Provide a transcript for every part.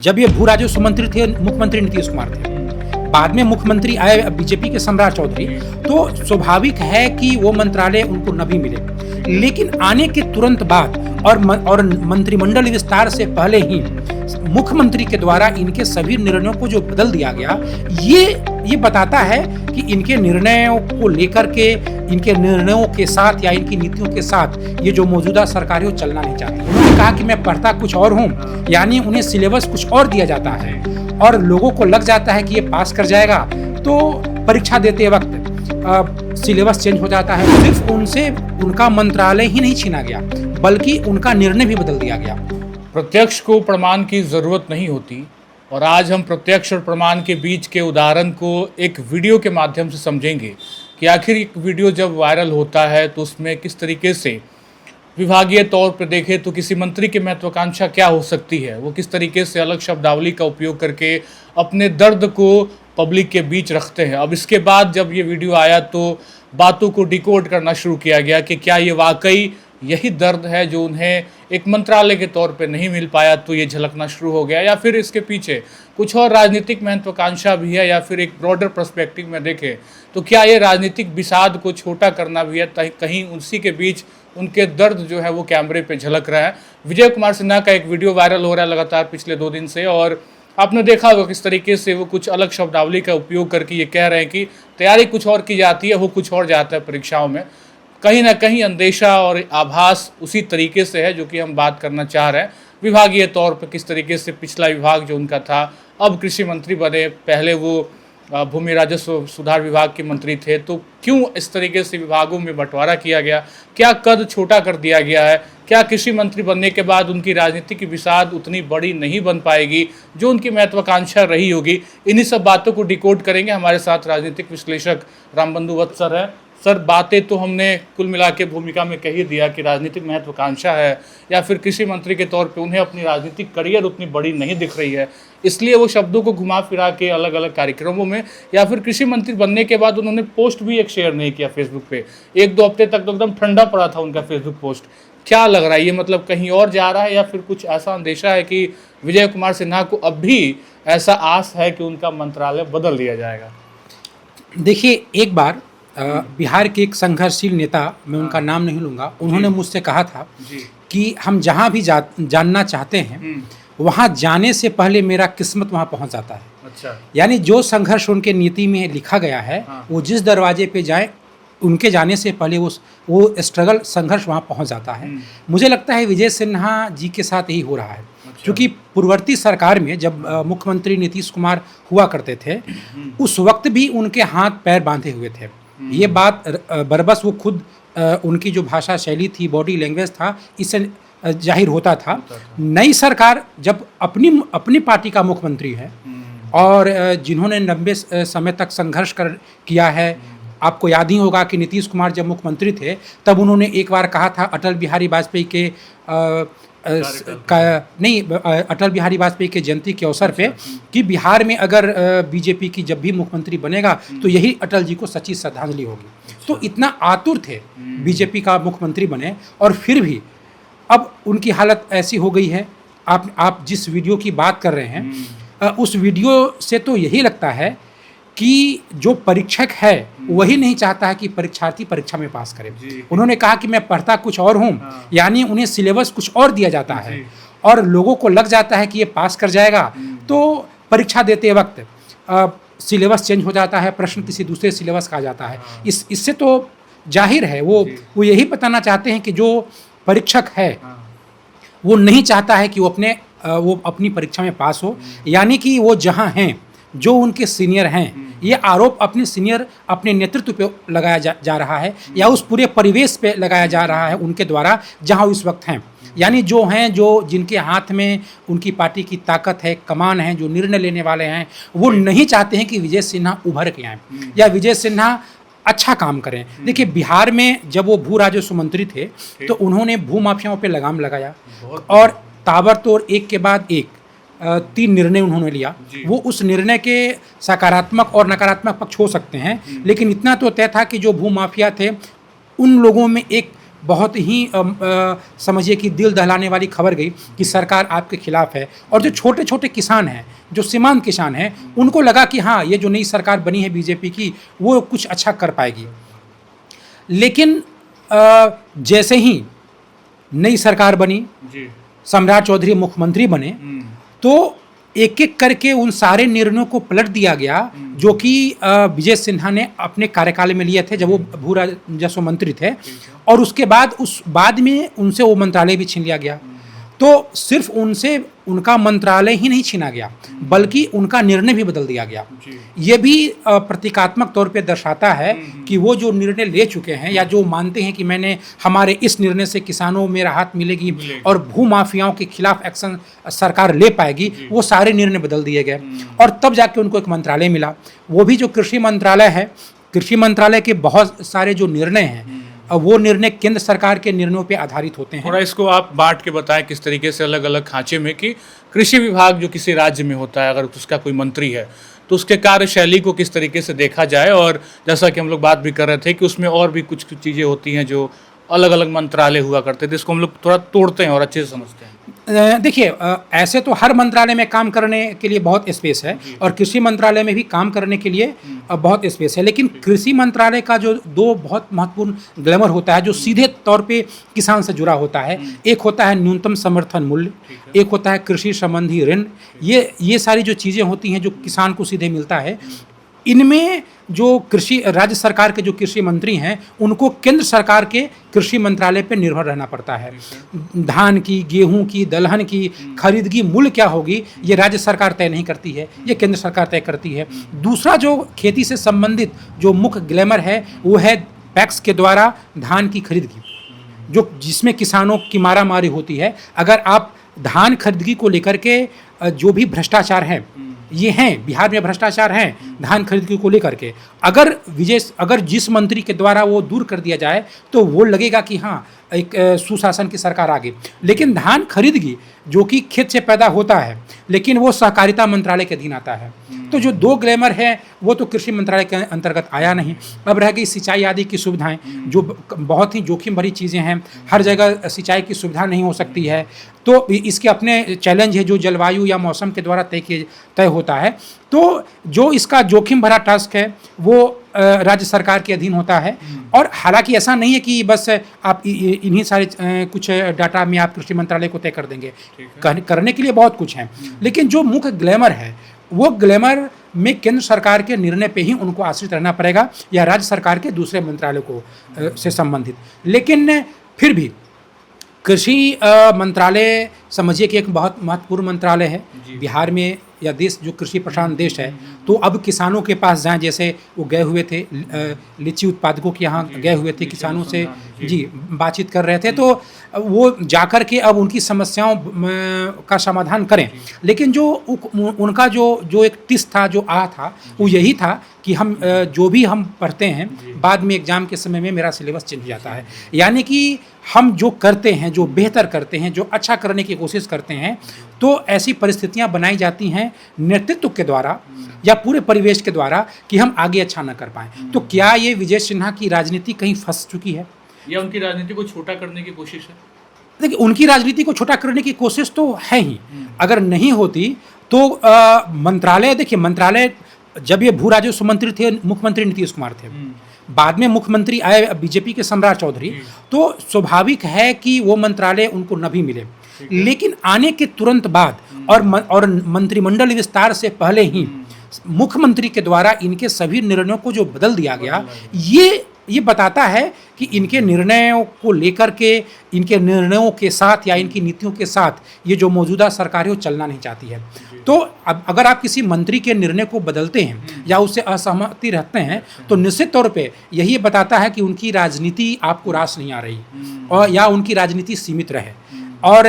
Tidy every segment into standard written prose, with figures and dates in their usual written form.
जब ये भू राजस्व मंत्री थे, मुख्यमंत्री नीतीश कुमार थे, बाद में मुख्यमंत्री आए बीजेपी के सम्राट चौधरी, तो स्वाभाविक है कि वो मंत्रालय उनको न भी मिले। लेकिन आने के तुरंत बाद और मंत्रिमंडल विस्तार से पहले ही मुख्यमंत्री के द्वारा इनके सभी निर्णयों को जो बदल दिया गया, ये बताता है कि इनके निर्णयों को लेकर के, इनके निर्णयों के साथ या इनकी नीतियों के साथ ये जो मौजूदा सरकार है वो चलना नहीं चाहती। उन्होंने कहा कि मैं पढ़ता कुछ और हूँ, यानी उन्हें सिलेबस कुछ और दिया जाता है और लोगों को लग जाता है कि ये पास कर जाएगा, तो परीक्षा देते वक्त सिलेबस चेंज हो जाता है। सिर्फ उनसे उनका मंत्रालय ही नहीं छीना गया, बल्कि उनका निर्णय भी बदल दिया गया। प्रत्यक्ष को प्रमाण की ज़रूरत नहीं होती, और आज हम प्रत्यक्ष और प्रमाण के बीच के उदाहरण को एक वीडियो के माध्यम से समझेंगे कि आखिर एक वीडियो जब वायरल होता है तो उसमें किस तरीके से विभागीय तौर पर देखें तो किसी मंत्री की महत्वाकांक्षा क्या हो सकती है, वो किस तरीके से अलग शब्दावली का उपयोग करके अपने दर्द को पब्लिक के बीच रखते हैं। अब इसके बाद जब ये वीडियो आया तो बातों को डिकोड करना शुरू किया गया कि क्या ये वाकई यही दर्द है जो उन्हें एक मंत्रालय के तौर पे नहीं मिल पाया, तो ये झलकना शुरू हो गया, या फिर इसके पीछे कुछ और राजनीतिक महत्वाकांक्षा भी है, या फिर एक ब्रॉडर पर्सपेक्टिव में देखें तो क्या ये राजनीतिक विषाद को छोटा करना भी है, कहीं उसी के बीच उनके दर्द जो है वो कैमरे पे झलक रहा है। विजय कुमार सिन्हा का एक वीडियो वायरल हो रहा है लगातार पिछले 2 दिन से, और आपने देखा होगा किस तरीके से वो कुछ अलग शब्दावली का उपयोग करके ये कह रहे हैं कि तैयारी कुछ और की जाती है, वो कुछ और जाता है परीक्षाओं में। कहीं ना कहीं अंदेशा और आभास उसी तरीके से है जो कि हम बात करना चाह रहे हैं। विभागीय तौर पर किस तरीके से पिछला विभाग जो उनका था, अब कृषि मंत्री बने, पहले वो भूमि राजस्व सुधार विभाग के मंत्री थे, तो क्यों इस तरीके से विभागों में बंटवारा किया गया, क्या कद छोटा कर दिया गया है, क्या कृषि मंत्री बनने के बाद उनकी राजनीतिक विषाद उतनी बड़ी नहीं बन पाएगी जो उनकी महत्वाकांक्षा रही होगी। इन्हीं सब बातों को डिकोड करेंगे। हमारे साथ राजनीतिक विश्लेषक रामबंधु वत्स सर है। सर, बातें तो हमने कुल मिला के भूमिका में कह ही दिया कि राजनीतिक महत्वाकांक्षा है, या फिर कृषि मंत्री के तौर पे उन्हें अपनी राजनीतिक करियर उतनी बड़ी नहीं दिख रही है, इसलिए वो शब्दों को घुमा फिरा के अलग अलग कार्यक्रमों में, या फिर कृषि मंत्री बनने के बाद उन्होंने पोस्ट भी एक शेयर नहीं किया फेसबुक पे। 1-2 हफ्ते तक तो एकदम ठंडा पड़ा था उनका फेसबुक पोस्ट। क्या लग रहा है, ये मतलब कहीं और जा रहा है, या फिर कुछ ऐसा अंदेशा है कि विजय कुमार सिन्हा को अब भी ऐसा आस है कि उनका मंत्रालय बदल दिया जाएगा? देखिए, एक बार बिहार के एक संघर्षशील नेता, मैं उनका नाम नहीं लूँगा, उन्होंने मुझसे कहा था कि हम जहाँ भी जानना चाहते हैं वहाँ जाने से पहले मेरा किस्मत वहाँ पहुँच जाता है। अच्छा। यानी जो संघर्ष उनके नीति में लिखा गया है, वो जिस दरवाजे पे जाए, उनके जाने से पहले वो स्ट्रगल, संघर्ष वहाँ पहुँच जाता है। मुझे लगता है विजय सिन्हा जी के साथ यही हो रहा है। अच्छा। क्योंकि पूर्ववर्ती सरकार में जब मुख्यमंत्री नीतीश कुमार हुआ करते थे, उस वक्त भी उनके हाथ पैर बांधे हुए थे। ये बात बरबस वो खुद, उनकी जो भाषा शैली थी, बॉडी लैंग्वेज था, इससे जाहिर होता था। नई सरकार जब अपनी पार्टी का मुख्यमंत्री है और जिन्होंने लंबे समय तक संघर्ष किया है, आपको याद ही होगा कि नीतीश कुमार जब मुख्यमंत्री थे तब उन्होंने एक बार कहा था अटल बिहारी वाजपेयी के अटल बिहारी वाजपेयी के जयंती के अवसर पे कि बिहार में अगर बीजेपी की जब भी मुख्यमंत्री बनेगा तो यही अटल जी को सच्ची श्रद्धांजलि होगी। तो इतना आतुर थे बीजेपी का मुख्यमंत्री बने, और फिर भी अब उनकी हालत ऐसी हो गई है। आप जिस वीडियो की बात कर रहे हैं, उस वीडियो से तो यही लगता है कि जो परीक्षक है वही नहीं चाहता है कि परीक्षार्थी परीक्षा में पास करे। उन्होंने कहा कि मैं पढ़ता कुछ और हूँ, यानी उन्हें सिलेबस कुछ और दिया जाता है और लोगों को लग जाता है कि ये पास कर जाएगा, तो परीक्षा देते वक्त सिलेबस चेंज हो जाता है, प्रश्न किसी दूसरे सिलेबस का आ जाता है। इससे तो जाहिर है वो यही बताना चाहते हैं कि जो परीक्षक है वो नहीं चाहता है कि वो अपनी परीक्षा में पास हो, यानी कि वो जहाँ हैं, जो उनके सीनियर हैं, ये आरोप अपने सीनियर, अपने नेतृत्व पे लगाया जा रहा है, या उस पूरे परिवेश पे लगाया जा रहा है उनके द्वारा जहां वो इस वक्त हैं। यानी जो हैं, जो जिनके हाथ में उनकी पार्टी की ताकत है, कमान है, जो निर्णय लेने वाले हैं, वो नहीं चाहते हैं कि विजय सिन्हा उभर के आएँ या विजय सिन्हा अच्छा काम करें। देखिए, बिहार में जब वो भू राजस्व मंत्री थे तो उन्होंने भू माफियाओं पे लगाम लगाया और ताबड़तोड़ एक के बाद एक 3 निर्णय उन्होंने लिया। वो उस निर्णय के सकारात्मक और नकारात्मक पक्ष हो सकते हैं, लेकिन इतना तो तय था कि जो भू माफिया थे उन लोगों में एक बहुत ही समझिए कि दिल दहलाने वाली खबर गई कि सरकार आपके खिलाफ है। और जो छोटे छोटे किसान हैं, जो सीमांत किसान हैं, उनको लगा कि हाँ, ये जो नई सरकार बनी है बीजेपी की, वो कुछ अच्छा कर पाएगी। लेकिन जैसे ही नई सरकार बनी, सम्राट चौधरी मुख्यमंत्री बने, तो एक एक करके उन सारे निर्णयों को पलट दिया गया जो कि विजय सिन्हा ने अपने कार्यकाल में लिए थे जब वो भू राजस्व मंत्री थे, और उसके बाद बाद में उनसे वो मंत्रालय भी छीन लिया गया। तो सिर्फ उनसे उनका मंत्रालय ही नहीं छीना गया, बल्कि उनका निर्णय भी बदल दिया गया। ये भी प्रतीकात्मक तौर पे दर्शाता है कि वो जो निर्णय ले चुके हैं या जो मानते हैं कि मैंने हमारे इस निर्णय से किसानों में राहत मिलेगी और भू माफियाओं के खिलाफ एक्शन सरकार ले पाएगी, वो सारे निर्णय बदल दिए गए। और तब जाके उनको एक मंत्रालय मिला, वो भी जो कृषि मंत्रालय है। कृषि मंत्रालय के बहुत सारे जो निर्णय हैं, वो निर्णय केंद्र सरकार के निर्णयों पे आधारित होते हैं। थोड़ा इसको आप बांट के बताएं किस तरीके से अलग अलग खांचे में कि कृषि विभाग जो किसी राज्य में होता है, अगर उसका कोई मंत्री है तो उसके कार्यशैली को किस तरीके से देखा जाए, और जैसा कि हम लोग बात भी कर रहे थे कि उसमें और भी कुछ चीज़ें होती हैं जो अलग अलग मंत्रालय हुआ करते थे, इसको हम लोग थोड़ा तोड़ते हैं और अच्छे से समझते हैं। देखिए, ऐसे तो हर मंत्रालय में काम करने के लिए बहुत स्पेस है और कृषि मंत्रालय में भी काम करने के लिए बहुत स्पेस है। लेकिन कृषि मंत्रालय का जो दो बहुत महत्वपूर्ण ग्लैमर होता है जो सीधे तौर पे किसान से जुड़ा होता है, एक होता है न्यूनतम समर्थन मूल्य, एक होता है कृषि संबंधी ऋण। ये सारी जो चीज़ें होती हैं जो किसान को सीधे मिलता है, इनमें जो कृषि राज्य सरकार के जो कृषि मंत्री हैं उनको केंद्र सरकार के कृषि मंत्रालय पर निर्भर रहना पड़ता है। धान की, गेहूं की, दलहन की खरीदगी मूल्य क्या होगी, ये राज्य सरकार तय नहीं करती है, ये केंद्र सरकार तय करती है। दूसरा जो खेती से संबंधित जो मुख्य ग्लैमर है वो है पैक्स के द्वारा धान की खरीदगी, जो जिसमें किसानों की मारामारी होती है। अगर आप धान खरीदगी को लेकर के जो भी भ्रष्टाचार है, ये हैं बिहार में भ्रष्टाचार हैं धान खरीदगी को लेकर के, अगर जिस मंत्री के द्वारा वो दूर कर दिया जाए तो वो लगेगा कि हाँ एक सुशासन की सरकार आ गई। लेकिन धान खरीदगी जो कि खेत से पैदा होता है, लेकिन वो सहकारिता मंत्रालय के अधीन आता है। तो जो दो ग्लैमर है वो तो कृषि मंत्रालय के अंतर्गत आया नहीं। अब रह गई सिंचाई आदि की सुविधाएं, जो बहुत ही जोखिम भरी चीज़ें हैं, हर जगह सिंचाई की सुविधा नहीं हो सकती है, तो इसके अपने चैलेंज है जो जलवायु या मौसम के द्वारा तय होता है। तो जो इसका जोखिम भरा टास्क है वो राज्य सरकार के अधीन होता है। और हालांकि ऐसा नहीं है कि बस आप इन्हीं सारे कुछ डाटा में आप कृषि मंत्रालय को तय कर देंगे, करने के लिए बहुत कुछ है। लेकिन जो मुख्य ग्लैमर है वो ग्लैमर में केंद्र सरकार के निर्णय पे ही उनको आश्रित रहना पड़ेगा या राज्य सरकार के दूसरे मंत्रालय को से संबंधित। लेकिन फिर भी कृषि मंत्रालय समझिए कि एक बहुत महत्वपूर्ण मंत्रालय है बिहार में या देश जो कृषि प्रधान देश है। तो अब किसानों के पास जाएं, जैसे वो गए हुए थे लीची उत्पादकों के यहाँ गए हुए थे, किसानों से बातचीत कर रहे थे, तो वो जाकर के अब उनकी समस्याओं का समाधान करें। लेकिन जो उनका जो एक टिस था, जो था, वो यही था कि हम जो भी हम पढ़ते हैं बाद में एग्जाम के समय में मेरा सिलेबस चेंज हो जाता है। यानी कि हम जो करते हैं, जो बेहतर करते हैं, जो अच्छा करने की कोशिश करते हैं, तो ऐसी परिस्थितियां बनाई जाती हैं नेतृत्व के द्वारा या पूरे परिवेश के द्वारा कि हम आगे अच्छा न कर पाएं। तो क्या ये विजय सिन्हा की राजनीति कहीं फंस चुकी है या उनकी राजनीति को छोटा करने की कोशिश है? देखिए, उनकी राजनीति को छोटा करने की कोशिश तो है ही। अगर नहीं होती तो मंत्रालय, देखिए मंत्रालय जब ये भू राजस्व मंत्री थे, मुख्यमंत्री नीतीश कुमार थे, बाद में मुख्यमंत्री आए बीजेपी के सम्राट चौधरी, तो स्वाभाविक है कि वो मंत्रालय उनको न भी मिले। लेकिन आने के तुरंत बाद और मंत्रिमंडल विस्तार से पहले ही मुख्यमंत्री के द्वारा इनके सभी निर्णयों को जो बदल दिया गया, ये बताता है कि इनके निर्णयों को लेकर के, इनके निर्णयों के साथ या इनकी नीतियों के साथ ये जो मौजूदा सरकार है वो चलना नहीं चाहती है। तो अब अगर आप किसी मंत्री के निर्णय को बदलते हैं या उससे असहमति रखते हैं तो निश्चित तौर पे यही बताता है कि उनकी राजनीति आपको रास नहीं आ रही और या उनकी राजनीति सीमित रहे। और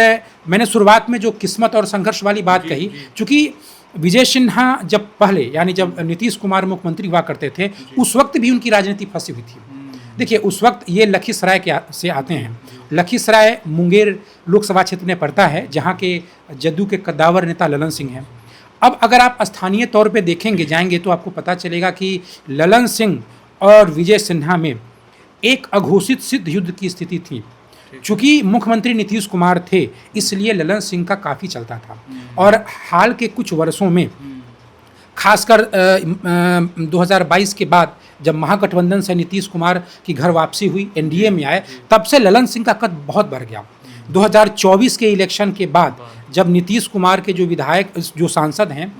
मैंने शुरुआत में जो किस्मत और संघर्ष वाली बात कही, चूँकि विजय सिन्हा जब पहले यानी जब नीतीश कुमार मुख्यमंत्री हुआ करते थे उस वक्त भी उनकी राजनीति फंसी हुई थी। देखिए, उस वक्त ये लखीसराय से आते हैं। लखीसराय मुंगेर लोकसभा क्षेत्र में पड़ता है, जहाँ के जदयू के कद्दावर नेता ललन सिंह हैं। अब अगर आप स्थानीय तौर पे जाएंगे तो आपको पता चलेगा कि ललन सिंह और विजय सिन्हा में एक अघोषित सिद्ध युद्ध की स्थिति थी। चूंकि मुख्यमंत्री नीतीश कुमार थे, इसलिए ललन सिंह का काफ़ी चलता था। और हाल के कुछ वर्षों में, खासकर 2022 के बाद जब महागठबंधन से नीतीश कुमार की घर वापसी हुई, एनडीए में आए, तब से ललन सिंह का कद बहुत बढ़ गया। 2024 के इलेक्शन के बाद जब नीतीश कुमार के जो विधायक, जो सांसद हैं,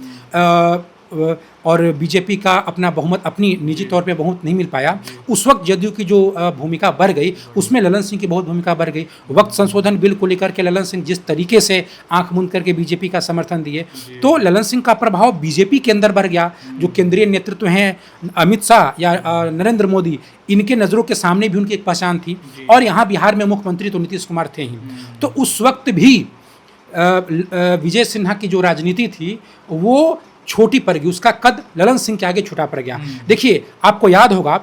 और बीजेपी का अपना बहुमत, अपनी निजी तौर पे बहुमत नहीं मिल पाया, उस वक्त जदयू की जो भूमिका बढ़ गई, उसमें ललन सिंह की बहुत भूमिका बढ़ गई। वक्त संशोधन बिल को लेकर के ललन सिंह जिस तरीके से आंख मूंद करके बीजेपी का समर्थन दिए, तो ललन सिंह का प्रभाव बीजेपी के अंदर बढ़ गया। जो केंद्रीय नेतृत्व हैं, अमित शाह या नरेंद्र मोदी, इनके नज़रों के सामने भी उनकी एक पहचान थी। और यहाँ बिहार में मुख्यमंत्री तो नीतीश कुमार थे ही। तो उस वक्त भी विजय सिन्हा की जो राजनीति थी वो छोटी पड़ गई, उसका कद ललन सिंह के आगे छोटा पड़ गया। देखिए, आपको याद होगा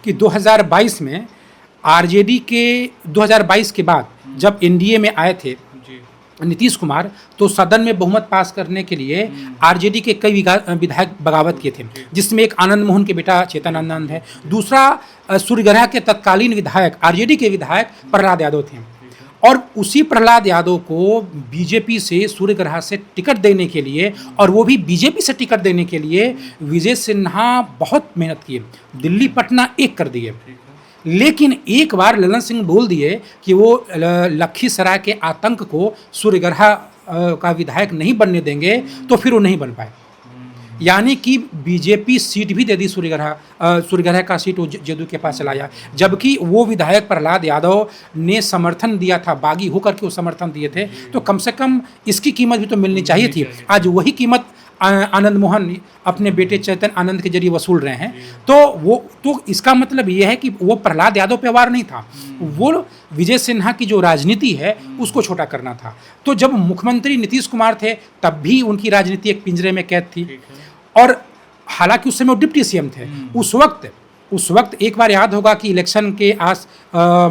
कि 2022 में आरजेडी के 2022 के बाद जब एनडीए में आए थे नीतीश कुमार, तो सदन में बहुमत पास करने के लिए आरजेडी के कई विधायक बगावत किए थे, जिसमें एक आनंद मोहन के बेटा चेतन आनंद है, दूसरा सूर्यग्रह के तत्कालीन विधायक, आरजेडी के विधायक प्रहलाद यादव थे। और उसी प्रहलाद यादव को बीजेपी से, सूर्यग्रह से टिकट देने के लिए, और वो भी बीजेपी से टिकट देने के लिए विजय सिन्हा बहुत मेहनत किए, दिल्ली पटना एक कर दिए। लेकिन एक बार ललन सिंह बोल दिए कि वो लखीसराय के आतंक को सूर्यग्रह का विधायक नहीं बनने देंगे, तो फिर वो नहीं बन पाए। यानी कि बीजेपी सीट भी दे दी, सूर्यग्रह का सीट वो जदयू के पास चला गया, जबकि वो विधायक प्रहलाद यादव ने समर्थन दिया था, बागी होकर के वो समर्थन दिए थे। तो कम से कम इसकी कीमत भी तो मिलनी चाहिए थी। आज वही कीमत आनंद मोहन अपने बेटे चेतन आनंद के जरिए वसूल रहे हैं। तो इसका मतलब ये है कि वो प्रहलाद यादव पे वार नहीं था, वो विजय सिन्हा की जो राजनीति है उसको छोटा करना था। तो जब मुख्यमंत्री नीतीश कुमार थे, तब भी उनकी राजनीति एक पिंजरे में कैद थी। और हालांकि उस समय वो डिप्टी सीएम थे। उस वक्त एक बार याद होगा कि इलेक्शन के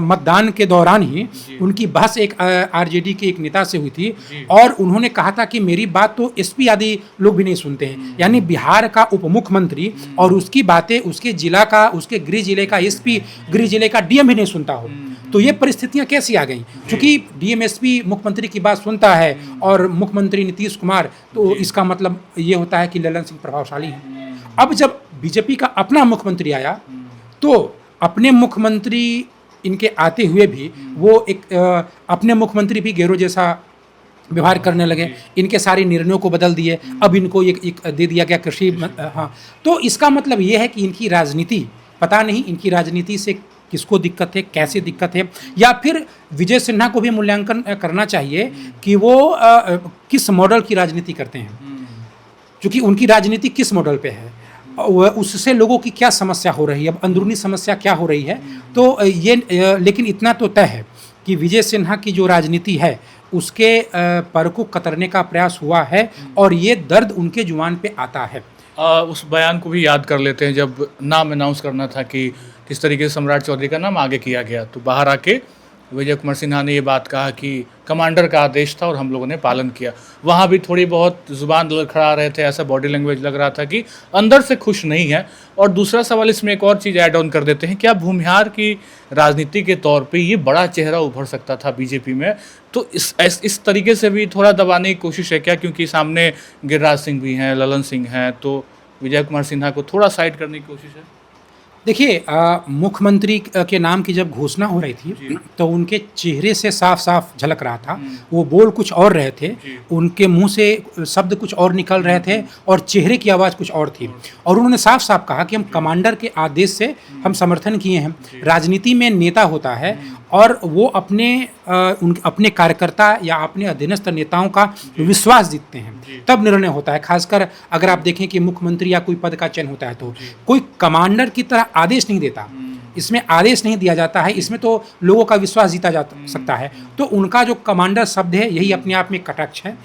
मतदान के दौरान ही उनकी बहस एक आरजेडी के एक नेता से हुई थी, और उन्होंने कहा था कि मेरी बात तो एसपी आदि लोग भी नहीं सुनते हैं। यानी बिहार का उप मुख्यमंत्री और उसकी बातें उसके जिला का, उसके गृह जिले का एसपी, गृह जिले का डीएम भी नहीं सुनता हो। तो ये परिस्थितियां कैसी आ गई? क्योंकि डीएम एसपी मुख्यमंत्री की बात सुनता है और मुख्यमंत्री नीतीश कुमार, तो इसका मतलब ये होता है कि ललन सिंह प्रभावशाली हैं। अब जब बीजेपी का अपना मुख्यमंत्री आया, तो अपने मुख्यमंत्री इनके आते हुए भी वो अपने मुख्यमंत्री भी गैरों जैसा व्यवहार करने लगे, इनके सारे निर्णयों को बदल दिए। अब इनको एक दे दिया गया कृषि, हाँ। तो इसका मतलब ये है कि इनकी राजनीति, पता नहीं इनकी राजनीति से किसको दिक्कत है, कैसे दिक्कत है, या फिर विजय सिन्हा को भी मूल्यांकन करना चाहिए कि वो किस मॉडल की राजनीति करते हैं, क्योंकि उनकी राजनीति किस मॉडल पे है, उससे लोगों की क्या समस्या हो रही है, अब अंदरूनी समस्या क्या हो रही है। तो ये, लेकिन इतना तो तय है कि विजय सिन्हा की जो राजनीति है उसके पर को कतरने का प्रयास हुआ है, और ये दर्द उनके जुबान पे आता है। उस बयान को भी याद कर लेते हैं, जब नाम अनाउंस करना था कि किस तरीके से सम्राट चौधरी का नाम आगे किया गया, तो बाहर आके विजय कुमार सिन्हा ने ये बात कहा कि कमांडर का आदेश था और हम लोगों ने पालन किया। वहाँ भी थोड़ी बहुत जुबान लड़खड़ा रहे थे, ऐसा बॉडी लैंग्वेज लग रहा था कि अंदर से खुश नहीं है। और दूसरा सवाल इसमें एक और चीज़ ऐड ऑन कर देते हैं, क्या भूमिहार की राजनीति के तौर पे ये बड़ा चेहरा उभर सकता था बीजेपी में? तो इस तरीके से भी थोड़ा दबाने की कोशिश है क्या? क्योंकि सामने गिरिराज सिंह भी हैं, ललन सिंह हैं, तो विजय कुमार सिन्हा को थोड़ा साइड करने की कोशिश है। देखिए, मुख्यमंत्री के नाम की जब घोषणा हो रही थी तो उनके चेहरे से साफ साफ झलक रहा था, वो बोल कुछ और रहे थे, उनके मुंह से शब्द कुछ और निकल रहे थे और चेहरे की आवाज़ कुछ और थी। और उन्होंने साफ साफ कहा कि हम कमांडर के आदेश से हम समर्थन किए हैं। राजनीति में नेता होता है और वो अपने कार्यकर्ता या अपने अधीनस्थ नेताओं का विश्वास जीतते हैं, तब निर्णय होता है। खासकर अगर आप देखें कि मुख्यमंत्री या कोई पद का चयन होता है तो कोई कमांडर की तरह आदेश नहीं देता, इसमें आदेश नहीं दिया जाता है, इसमें तो लोगों का विश्वास जीता जा सकता है। तो उनका जो कमांडर शब्द है यही अपने आप में कटाक्ष है।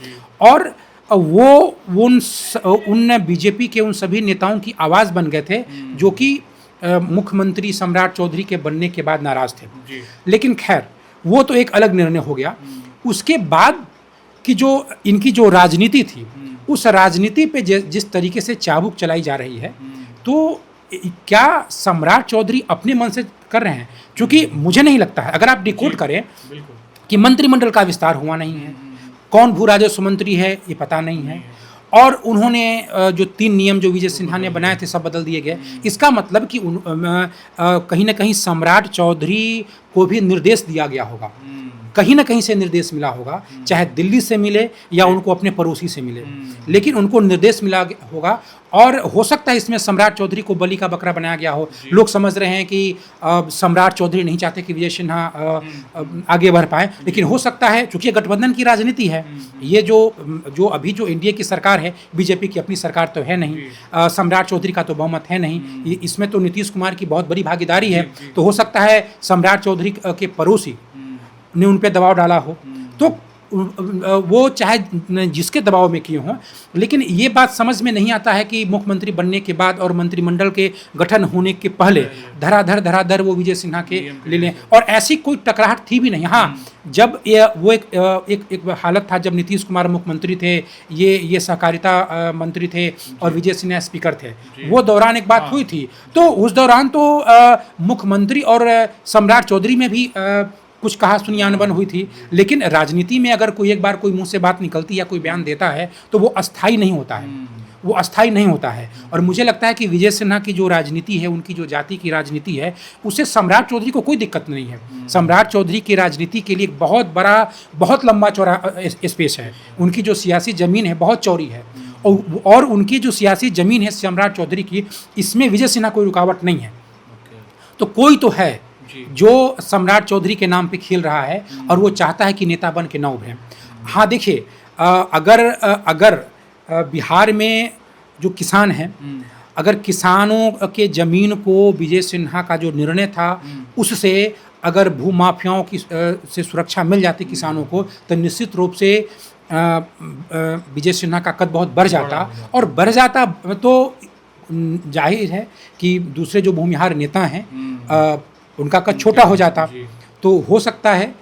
और वो उन बीजेपी के उन सभी नेताओं की आवाज़ बन गए थे जो कि मुख्यमंत्री सम्राट चौधरी के बनने के बाद नाराज थे। लेकिन खैर, वो तो एक अलग निर्णय हो गया। उसके बाद की जो इनकी जो राजनीति थी, उस राजनीति पे जिस तरीके से चाबुक चलाई जा रही है, तो क्या सम्राट चौधरी अपने मन से कर रहे हैं, क्योंकि मुझे नहीं लगता है, अगर आप डिकोड करें कि मंत्रिमंडल का विस्तार हुआ नहीं है, कौन भू राजस्व मंत्री है ये पता नहीं है, और उन्होंने जो 3 नियम जो विजय सिन्हा ने बनाए थे सब बदल दिए गए। इसका मतलब कि कहीं ना कहीं सम्राट चौधरी को भी निर्देश दिया गया होगा, कहीं ना कहीं से निर्देश मिला होगा, चाहे दिल्ली से मिले या उनको अपने पड़ोसी से मिले, लेकिन उनको निर्देश मिला होगा। और हो सकता है इसमें सम्राट चौधरी को बलि का बकरा बनाया गया हो। लोग समझ रहे हैं कि सम्राट चौधरी नहीं चाहते कि विजय सिन्हा आगे बढ़ पाए, लेकिन हो सकता है चूंकि गठबंधन की राजनीति है, ये जो अभी जो एनडीए की सरकार है, बीजेपी की अपनी सरकार तो है नहीं, सम्राट चौधरी का तो बहुमत है नहीं, इसमें तो नीतीश कुमार की बहुत बड़ी भागीदारी है, तो हो सकता है सम्राट चौधरी के पड़ोसी ने उन पर दबाव डाला हो, तो वो चाहे जिसके दबाव में किए हों, लेकिन ये बात समझ में नहीं आता है कि मुख्यमंत्री बनने के बाद और मंत्रिमंडल के गठन होने के पहले धराधर वो विजय सिन्हा के ले लें, और ऐसी कोई टकराहट थी भी नहीं। हाँ, जब वो एक हालत था जब नीतीश कुमार मुख्यमंत्री थे, ये सहकारिता मंत्री थे और विजय सिन्हा स्पीकर थे, वो दौरान एक बात हुई थी, तो उस दौरान तो मुख्यमंत्री और सम्राट चौधरी में भी कुछ कहा सुनी अनबन हुई थी। लेकिन राजनीति में अगर कोई एक बार कोई मुंह से बात निकलती या कोई बयान देता है तो वो अस्थाई नहीं होता है, वो अस्थाई नहीं होता है। और मुझे लगता है कि विजय सिन्हा की जो राजनीति है, उनकी जो जाति की राजनीति है, उससे सम्राट चौधरी को कोई दिक्कत नहीं है। सम्राट चौधरी की राजनीति के लिए बहुत बड़ा, बहुत लंबा चौड़ा स्पेस है, उनकी जो सियासी ज़मीन है बहुत चौड़ी है, और उनकी जो सियासी ज़मीन है सम्राट चौधरी की, इसमें विजय सिन्हा कोई रुकावट नहीं है। तो कोई तो है जो सम्राट चौधरी के नाम पे खेल रहा है और वो चाहता है कि नेता बन के ना उभरे। हाँ देखिए, अगर बिहार में जो किसान हैं, अगर किसानों के ज़मीन को विजय सिन्हा का जो निर्णय था उससे अगर भूमाफियाओं की से सुरक्षा मिल जाती किसानों को, तो निश्चित रूप से विजय सिन्हा का कद बहुत बढ़ जाता, और बढ़ जाता तो जाहिर है कि दूसरे जो भूमिहार नेता हैं उनका कद छोटा हो जाता, तो हो सकता है।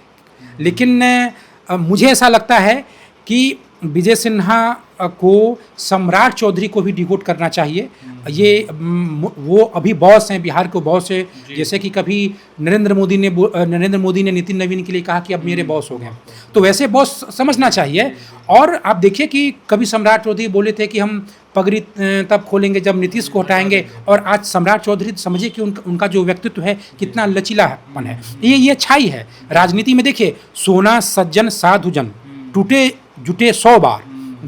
लेकिन मुझे ऐसा लगता है कि विजय सिन्हा को सम्राट चौधरी को भी डिकोड करना चाहिए। ये वो अभी बॉस हैं, बिहार के बॉस है, जैसे कि कभी नरेंद्र मोदी ने नितिन नवीन के लिए कहा कि अब मेरे बॉस हो गए, तो वैसे बॉस समझना चाहिए। और आप देखिए कि कभी सम्राट चौधरी बोले थे कि हम पगड़ी तब खोलेंगे जब नीतीश को हटाएंगे, और आज सम्राट चौधरी समझिए कि उनका जो व्यक्तित्व है कितना लचीलापन है। ये अच्छाई है राजनीति में। देखिए, सोना सज्जन साधु जन टूटे जुटे 100 बार,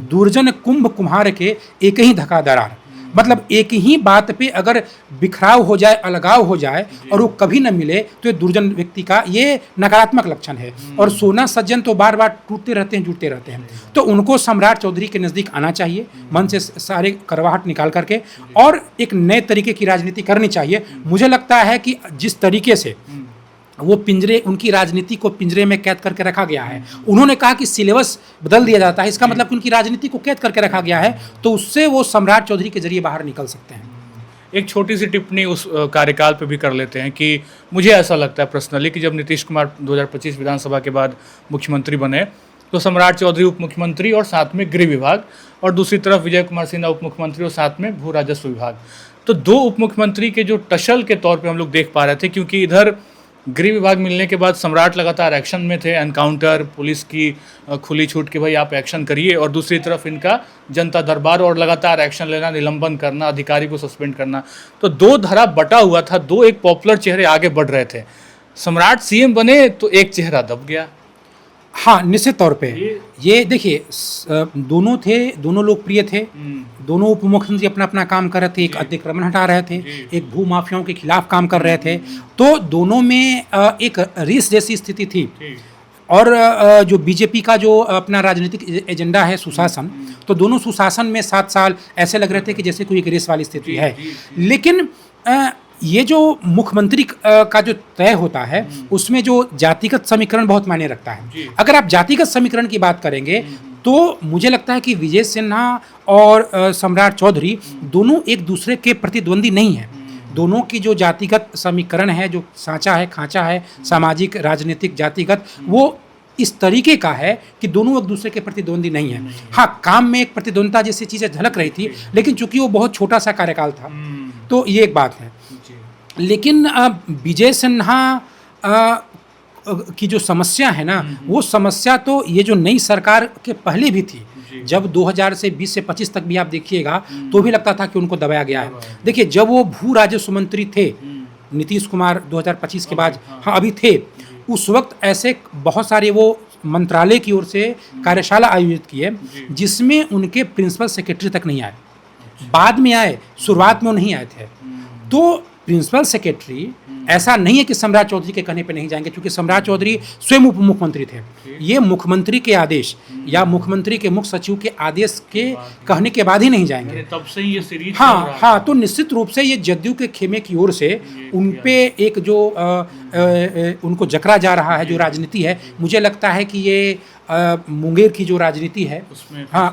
दुर्जन कुंभ कुम्हार के एक ही धक्का दरार। मतलब एक ही बात पे अगर बिखराव हो जाए, अलगाव हो जाए और वो कभी न मिले, तो ये दुर्जन व्यक्ति का ये नकारात्मक लक्षण है। और सोना सज्जन तो बार बार टूटते रहते हैं, जुटते रहते हैं। तो उनको सम्राट चौधरी के नज़दीक आना चाहिए, मन से सारे करवाहट निकाल करके, और एक नए तरीके की राजनीति करनी चाहिए। मुझे लगता है कि जिस तरीके से वो पिंजरे, उनकी राजनीति को पिंजरे में कैद करके रखा गया है, उन्होंने कहा कि सिलेबस बदल दिया जाता है, इसका मतलब कि उनकी राजनीति को कैद करके रखा गया है, तो उससे वो सम्राट चौधरी के जरिए बाहर निकल सकते हैं। एक छोटी सी टिप्पणी उस कार्यकाल पे भी कर लेते हैं कि मुझे ऐसा लगता है पर्सनली कि जब नीतीश कुमार 2025 विधानसभा के बाद मुख्यमंत्री बने, तो सम्राट चौधरी उप मुख्यमंत्री और साथ में गृह विभाग, और दूसरी तरफ विजय कुमार सिन्हा उप मुख्यमंत्री और साथ में भू राजस्व विभाग। तो 2 उप मुख्यमंत्री के जो टशल के तौर पर हम लोग देख पा रहे थे, क्योंकि इधर गृह विभाग मिलने के बाद सम्राट लगातार एक्शन में थे, एनकाउंटर, पुलिस की खुली छूट कि भाई आप एक्शन करिए, और दूसरी तरफ इनका जनता दरबार और लगातार एक्शन लेना, निलंबन करना, अधिकारी को सस्पेंड करना। तो 2 धरा बटा हुआ था, 2 एक पॉपुलर चेहरे आगे बढ़ रहे थे। सम्राट सीएम बने तो एक चेहरा दब गया। हाँ, निश्चित तौर पे ये देखिए, दोनों थे, दोनों लोकप्रिय थे, दोनों उप मुख्यमंत्री अपना अपना काम कर रहे थे, एक अतिक्रमण हटा रहे थे, एक भू माफियाओं के खिलाफ काम कर रहे थे, तो दोनों में एक रेस जैसी स्थिति थी। और जो बीजेपी का जो अपना राजनीतिक एजेंडा है सुशासन, तो दोनों सुशासन में 7 साल ऐसे लग रहे थे कि जैसे कोई एक रेस वाली स्थिति है। लेकिन ये जो मुख्यमंत्री का जो तय होता है, उसमें जो जातिगत समीकरण बहुत मायने रखता है। अगर आप जातिगत समीकरण की बात करेंगे तो मुझे लगता है कि विजय सिन्हा और सम्राट चौधरी दोनों एक दूसरे के प्रतिद्वंदी नहीं हैं। दोनों की जो जातिगत समीकरण है, जो सांचा है, खांचा है, सामाजिक, राजनीतिक, जातिगत, वो इस तरीके का है कि दोनों एक दूसरे के प्रतिद्वंदी नहीं है। हाँ, काम में एक प्रतिद्वंदिता जैसी चीज़ें झलक रही थी, लेकिन चूंकि वो बहुत छोटा सा कार्यकाल था, तो ये एक बात है। लेकिन विजय सिन्हा की जो समस्या है ना, वो समस्या तो ये जो नई सरकार के पहले भी थी। जब 2000 से 20 से 25 तक भी आप देखिएगा तो भी लगता था कि उनको दबाया गया है। देखिए, जब वो भू राजस्व मंत्री थे नीतीश कुमार 2025 के बाद, हाँ अभी थे, उस वक्त ऐसे बहुत सारे वो मंत्रालय की ओर से कार्यशाला आयोजित किए जिसमें उनके प्रिंसिपल सेक्रेटरी तक नहीं आए। बाद में आए, शुरुआत में वो नहीं आए थे। तो प्रिंसिपल सेक्रेटरी ऐसा नहीं है कि सम्राट चौधरी के कहने पे नहीं जाएंगे, क्योंकि सम्राट चौधरी स्वयं उप मुख्यमंत्री थे। ये मुख्यमंत्री के आदेश या मुख्यमंत्री के मुख्य सचिव के आदेश के कहने के बाद ही नहीं जाएंगे। तब से ये सीरीज हाँ, तो निश्चित रूप से ये जदयू के खेमे की ओर से उन पे एक जो उनको जकरा जा रहा है, जो राजनीति है, मुझे लगता है कि ये मुंगेर की जो राजनीति है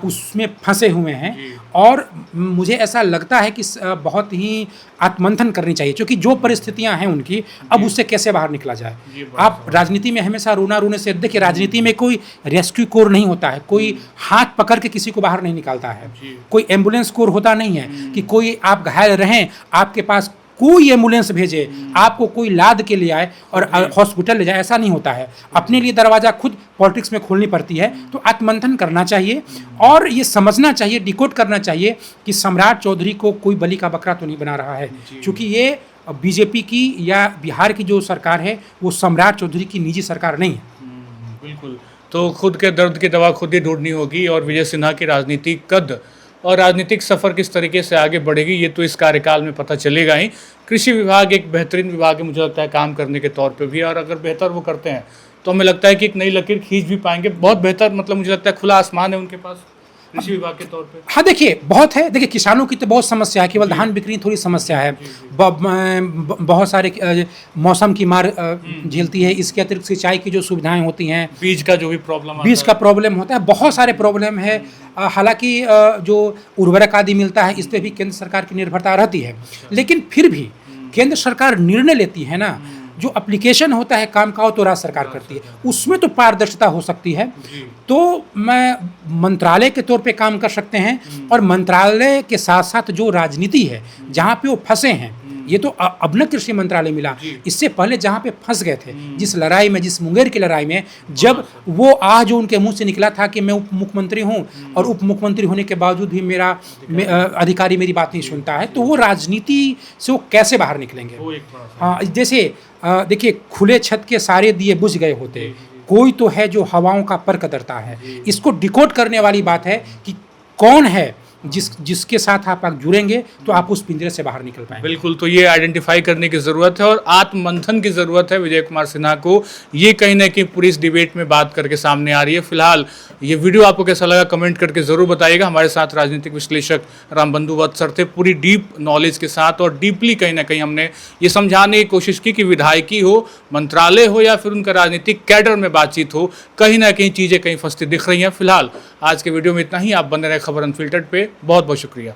उसमें फंसे हुए हैं। और मुझे ऐसा लगता है कि बहुत ही आत्मंथन करनी चाहिए, क्योंकि जो परिस्थितियां हैं उनकी, अब उससे कैसे बाहर निकला जाए। आप राजनीति में हमेशा रोना रोने से, देखिए राजनीति में कोई रेस्क्यू कोर नहीं होता है, कोई हाथ पकड़ के किसी को बाहर नहीं निकालता है, कोई एम्बुलेंस कोर होता नहीं है कि कोई आप घायल रहें आपके पास कोई एम्बुलेंस भेजे, आपको कोई लाद के ले आए और हॉस्पिटल ले जाए, ऐसा नहीं होता है। अपने लिए दरवाज़ा खुद पॉलिटिक्स में खोलनी पड़ती है। तो आत्मंथन करना चाहिए और ये समझना चाहिए, डिकोड करना चाहिए कि सम्राट चौधरी को कोई बलि का बकरा तो नहीं बना रहा है, क्योंकि ये बीजेपी की या बिहार की जो सरकार है वो सम्राट चौधरी की निजी सरकार नहीं है। बिल्कुल, तो खुद के दर्द की दवा खुद ही ढूंढनी होगी और विजय सिन्हा की राजनीतिक कद और राजनीतिक सफ़र किस तरीके से आगे बढ़ेगी ये तो इस कार्यकाल में पता चलेगा ही। कृषि विभाग एक बेहतरीन विभाग है मुझे लगता है काम करने के तौर पे भी, और अगर बेहतर वो करते हैं तो हमें लगता है कि एक नई लकीर खींच भी पाएंगे। बहुत बेहतर, मतलब मुझे लगता है खुला आसमान है उनके पास कृषि विभाग के तौर पे। हाँ देखिए, बहुत है। देखिए, किसानों की तो बहुत समस्या है, केवल धान बिक्री थोड़ी समस्या है। बहुत सारे मौसम की मार झेलती है। इसके अतिरिक्त सिंचाई की जो सुविधाएं होती हैं, बीज का जो भी बीज का प्रॉब्लम होता है, बहुत सारे प्रॉब्लम है। हालांकि जो उर्वरक आदि मिलता है, इस पर भी केंद्र सरकार की निर्भरता रहती है। लेकिन फिर भी केंद्र सरकार निर्णय लेती है ना, जो एप्लीकेशन होता है काम का, वो तो राज्य सरकार करती है, उसमें तो पारदर्शिता हो सकती है। तो मैं मंत्रालय के तौर पे काम कर सकते हैं, और मंत्रालय के साथ साथ जो राजनीति है जहाँ पे वो फंसे हैं, ये तो अब न कृषि मंत्रालय मिला, इससे पहले जहाँ पे फंस गए थे, जिस लड़ाई में, जिस मुंगेर की लड़ाई में, जब वो जो उनके मुंह से निकला था कि मैं उप मुख्यमंत्री हूँ और उप मुख्यमंत्री होने के बावजूद भी मेरा अधिकारी मेरी बात नहीं सुनता है, तो वो राजनीति से वो कैसे बाहर निकलेंगे। हाँ, जैसे देखिए, खुले छत के सारे दिए बुझ गए होते, कोई तो है जो हवाओं का पर कतरता है। इसको डिकोड करने वाली बात है कि कौन है जिसके साथ आप जुड़ेंगे तो आप उस पिंजरे से बाहर निकल पाएंगे। बिल्कुल, तो ये आइडेंटिफाई करने की ज़रूरत है और आत्ममंथन की ज़रूरत है विजय कुमार सिन्हा को। ये कहीं ना कहीं पूरी इस डिबेट में बात करके सामने आ रही है। फिलहाल ये वीडियो आपको कैसा लगा कमेंट करके ज़रूर बताइएगा। हमारे साथ राजनीतिक विश्लेषक रामबंधु वत्स सर थे, पूरी डीप नॉलेज के साथ, और डीपली कहीं ना कहीं हमने ये समझाने की कोशिश की कि विधायकी हो, मंत्रालय हो या फिर उनका राजनीतिक कैडर में बातचीत हो, कहीं ना कहीं चीज़ें कहीं फंसती दिख रही हैं। फिलहाल आज के वीडियो में इतना ही। आप बने रहे खबर अनफिल्टर्ड पे। बहुत बहुत शुक्रिया।